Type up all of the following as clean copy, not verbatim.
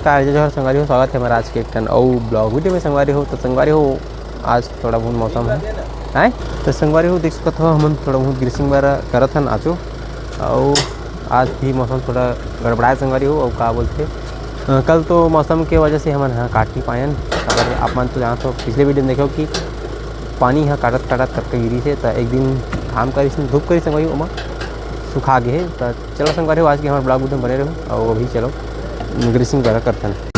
नमस्कार जय जोहर संगवारी हो, स्वागत है हमारा आज के एक टन और ब्लॉग वीडियो में। संगवारी हो तो संगवारी हो आज थोड़ा बहुत मौसम है तो संगवारी हो देख सकते हो हम थोड़ा बहुत ग्रीसिंग वगैरह करत हन आजो। और आज भी मौसम थोड़ा गड़बड़ाए संगवारी हो और का बोलते कल तो मौसम के वजह से हम यहाँ काट नहीं पायन। अगर आप मन तो जहाँ तो पिछले वीडियो में देखो कि पानी यहाँ काटत काटत करके गिरी से तो एक दिन घाम करी धूप करी संगवारी हो सुखा गए। तो चलो संगवारी हो आज के हमारे ब्लॉग वीडियो में बने रहो और अभी चलो ग्रीसिंग वगैरह करते हैं।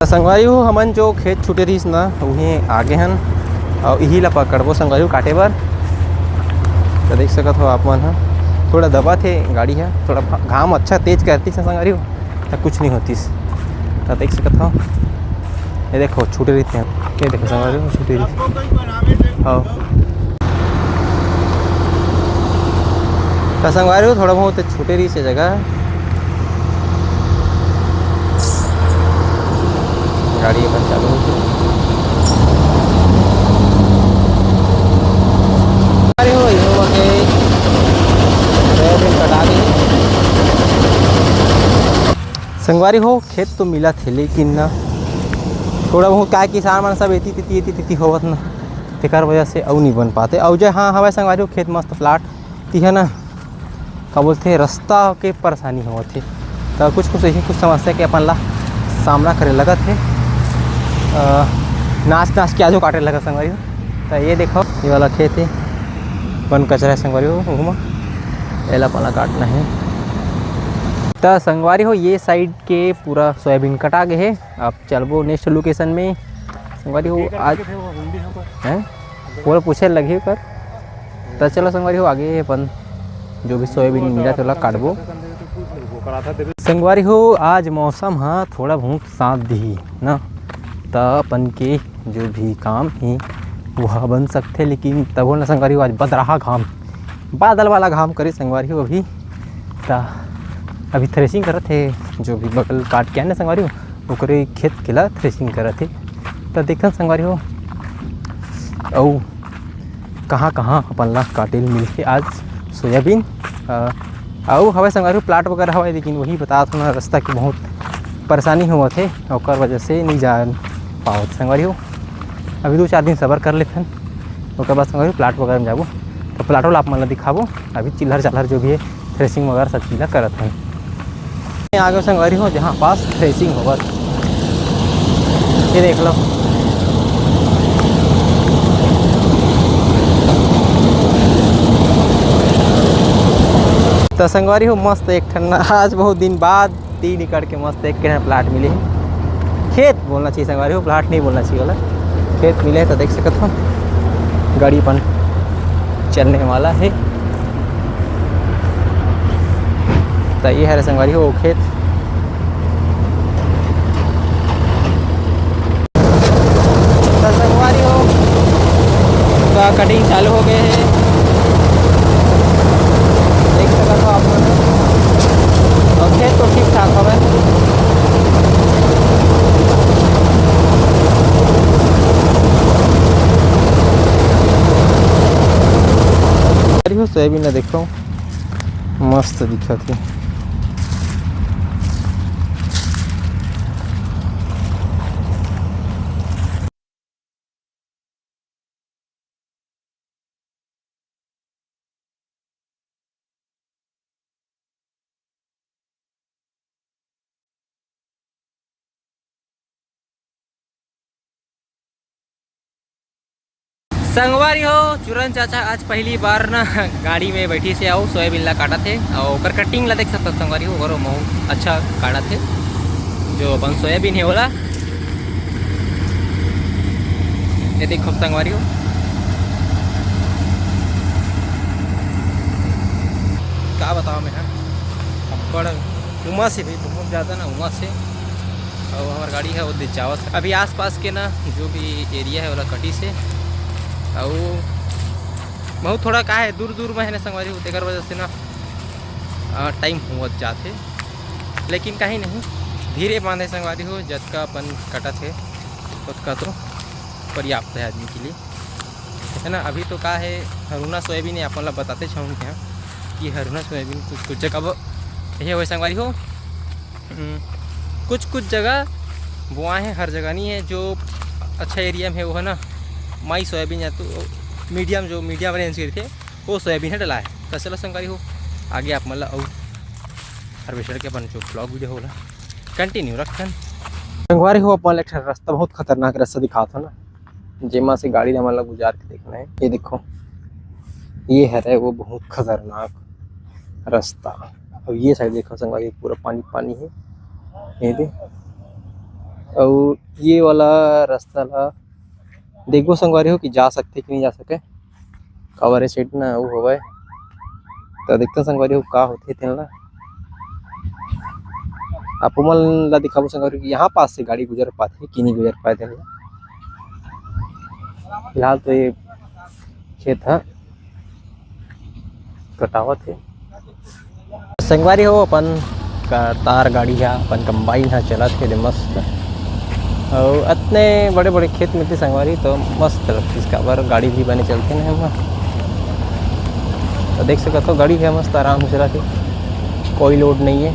संगवारी हो हमन जो खेत छूटे रहीस ना उहें आगे हन और यही ला पकड़बो संगवारी हो काटे बर। तो देख सकत हो आप मन ह थोड़ा दबा थे गाड़ी है थोड़ा घाम अच्छा तेज करती है संगवारी हो तो कुछ नहीं होतीस। तो देख सकत हो ये देखो छूटे रहते हैं ये देखो संगवारी हो छूटे रही हाँ। तो संगवारी हो थोड़ा बहुत छूटे रही से जगह गाड़ी अपन चालू होती कटा दी संगवारी हो खेत तो मिला थे लेकिन ना थोड़ा बहुत का किसान मन सब एती होवत ना तेकर वजह से अउ नहीं बन पाते। और जो हाँ हवा संगवारी हो खेत मस्त प्लाट ती है ना का बोलते रास्ता के परेशानी होवत है। तो कुछ यही कुछ समस्या के अपन ला सामना करे लगत है। नाच के आजो काटे लगा संगवारी हो। तो ये देखो ये वाला खेत है वन कचरा है संगवारी हो घूमा एला पाला काटना है। तो संगवारी हो ये साइड के पूरा सोयाबीन कटा गए है। अब चलबो नेक्स्ट लोकेशन में संगवारी हो आज हैं पूरा पूछे लगे कर। तो चलो संगवारी हो आगे अपन जो भी सोयाबीन मिला तो काटबो। संगवारी हो आज मौसम हाँ थोड़ा बहुत साथ दी ना तो अपन के जो भी काम ही वह बन सकते लेकिन तब ना संगवारी हो आज बदराहा घाम बादल वाला घाम करे संगवारी हो। अभी थ्रेसिंग करत थे जो भी बगल काट के आने संगवारी हो ओकरे खेत के ला थ्रेसिंग करत थे। तो देखन संगवारी हो और कहाँ कहाँ अपन ला काटे मिलते आज सोयाबीन और हवा संगवारी हो प्लाट वगैरह हवा लेकिन वही बता ना रास्ता की बहुत परेशानी होवत है और वजह से नहीं जा पावत संगवारी हो। अभी 2-4 दिन सबर कर लेते हैं उसके बाद संगवारी प्लाट वगैरह में जाबो तो प्लाटो ला आप मन दिखाबो। अभी चिल्हर चालहर जो भी है थ्रेसिंग वगैरह सब चीज़ करत हैं आगे संगवारी हो जहाँ पास थ्रेसिंग होगा ये देख लो। तो संगवारी हो मस्त एक ठंडा आज बहुत दिन बाद 3 एकड़ के मस्त एक प्लाट मिले हैं। खेत बोलना चाहिए संगवारी हो प्लाट नहीं बोलना चाहिए वाला खेत मिले तो देख सकते हो गाड़ी अपन चलने वाला है। तो ये है संगवारी हो खेत। तो संगवारी हो तो कटिंग चालू हो गए है देख सकते हो आप और खेत तो ठीक ठाक है। सोयाबीन ला देखो मस्त दिखत है। संगवारी हो चुरन चाचा आज पहली बार ना गाड़ी में बैठी से आओ सोयाबीन ला काटा थे और ओकर कटिंग ला देख सकता संगवारी हो और बहुत अच्छा काटा थे जो अपन सोयाबीन है बोला ये देखो संगवारी हो क्या बताओ मैं बड़ा उमा से भी बहुत ज़्यादा ना उमा से और हमारी गाड़ी है वो दिचावत अभी आसपास के ना जो भी एरिया है वाला कटी से और बहुत थोड़ा का है दूर दूर में है ना संगवारी होते कर वजह से ना टाइम हुआ जाते लेकिन कहीं नहीं धीरे बांधे संगवारी हो जब का अपन कटा थे उसका तो पर्याप्त है आदमी के लिए है ना। अभी तो का है हरुना सोयाबीन है अपन लोग बताते छूँ क्या कि हरुना सोयाबीन कुछ कुछ जगह ये हो संगवारी हो कुछ जगह बुआएँ हैं हर जगह नहीं है जो अच्छा एरिया में है वो है ना माई सोयाबीन या तो मीडियम जो मीडियम रेंज के थे वो सोयाबीन है डला है तो चलो संगवारी हो आगे आप मतलब और हार्वेस्टर के अपन जो ब्लॉग वीडियो होला कंटिन्यू रखन संगवारी हो अपन एक रास्ता बहुत खतरनाक रास्ता दिखा था ना जेमा से गाड़ी ने मतलब गुजार के देखना है। ये देखो ये है वो बहुत खतरनाक रास्ता और ये साइड देखो संगवारी पूरा पानी पानी है ये दे और ये वाला रास्ता ला देखो संगवारी हो कि जा सकते कि नहीं जा सके कवर सेट ना वो होवे तो देखते संगवारी हो का होते थे ना आप मन ला दिखाबो संगवारी कि यहाँ पास से गाड़ी गुजर पाते कि नहीं गुजर पाते थे। फिलहाल तो ये खेत है कटावत है संगवारी हो अपन का तार गाड़ी है अपन कंबाइन है चला थे मस्त और इतने बड़े बड़े खेत में थे संगवारी तो मस्त लगती इसका बार गाड़ी भी बने चलते हैं हम तो देख सकते हो गाड़ी है मस्त आराम से चलाती कोई लोड नहीं है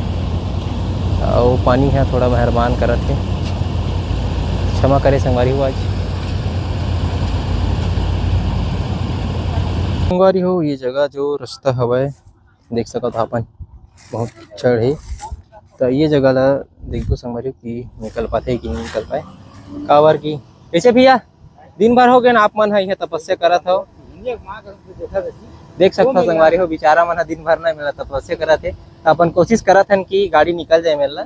और पानी है थोड़ा मेहरबान कर थे क्षमा करे संगवारी हो आज संगवारी हो ये जगह जो रास्ता हवा देख सकते हो अपन बहुत चढ़ है तो ये जगह ला देखो संगवारी कि निकल पाते कि नहीं निकल पाए कावर की कैसे भैया दिन भर हो गए ना आप मन है तपस्या करत हो देख सकता संगवारी हो बेचारा मन दिन भर ना मिला तपस्या करत है तो अपन कोशिश करत हन कि गाड़ी निकल जाए मेरे ला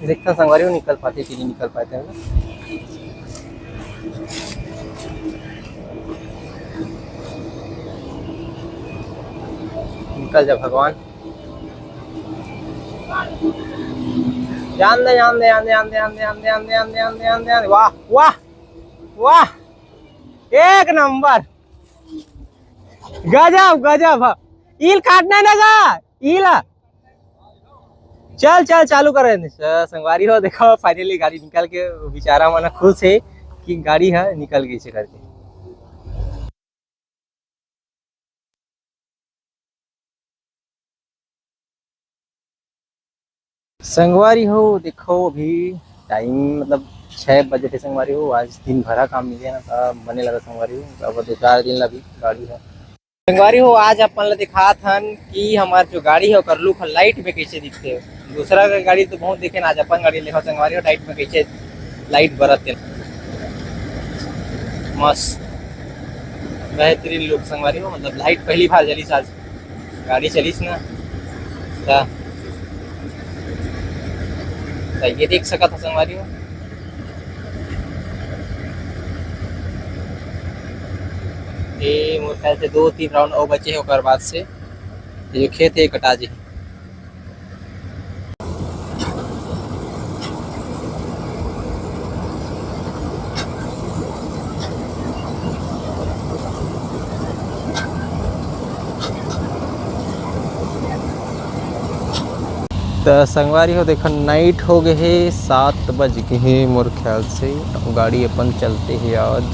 देखता संगवारी हो निकल पाते कि नहीं निकल पाते हैं निकल जा भगवान जान दे जान दे जान दे जान दे जान दे जान दे जान दे जान दे जान दे जान दे जान दे वाह वाह वाह एक नंबर गजब गजब ईल काटने लगा ईला चल चल चालू कर संगवारी हो देखो फाइनली गाड़ी निकल के बेचारा मन खुश है कि गाड़ी है निकल गई से करके संगवारी हो देखो अभी टाइम मतलब 6 बजे थे संगवारी हो आज दिन भरा काम मिले ना था बने लगा संगवारी हो अब 2-4 दिन लगी गाड़ी है संगवारी हो आज अपन ला दिखा थन कि हमार जो गाड़ी है कर लुक लाइट में कैसे दिखते हो दूसरा का गाड़ी तो बहुत देखे ना आज अपन गाड़ी लेखा संगवारी हो लाइट में कैसे लाइट बरत मस्त बेहतरीन लुक संगवारी हो मतलब लाइट पहली बार जली आज गाड़ी चलीस ना ये देख सका था संगवारी हो ये मोर ख्याल से 2-3 राउंड और बचे हैं और बाद से ये खेत है कटा जी तो संगवारी हो देखो नाइट हो गए है 7 बज गए है मोर ख्याल से गाड़ी अपन चलते है आज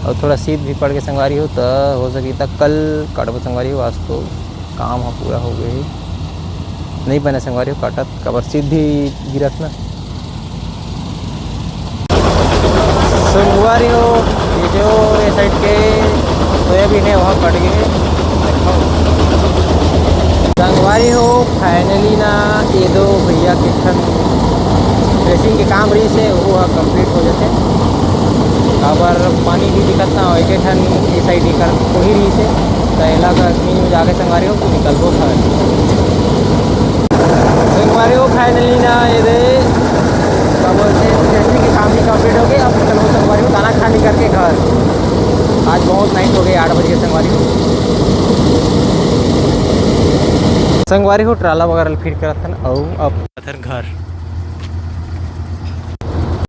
और थोड़ा शीत भी पड़ के संगवारी हो तो हो सके तो कल काटब संगवारी हो आज तो काम हो पूरा हो गए नहीं बने संगवारी हो काटत कबर शीत भी गिरत ना संगवारी हो ये जो ये साइड के सोयाबीन है वहाँ कट गए संगवारी हो फाइनली ना ये दो भैया के थ्रेसिंग के काम रही से वो कंप्लीट हो जाते काबर पानी भी दिक्कत ना हो के ठन ए साइड कर कोही रही से तो एला का में जाके संगवारी हो तो निकलबो घर संगवारी हो फाइनली ना ये दे क्या बोलते हैं टेस्टिंग के काम भी कंप्लीट हो गए। अब निकलबो संगवारी हो खाना खानी करके घर। आज बहुत नाइट हो गई 8 बजे संगवारी हो संगवारी हो ट्राला वगैरह फिट करत हन और अब घर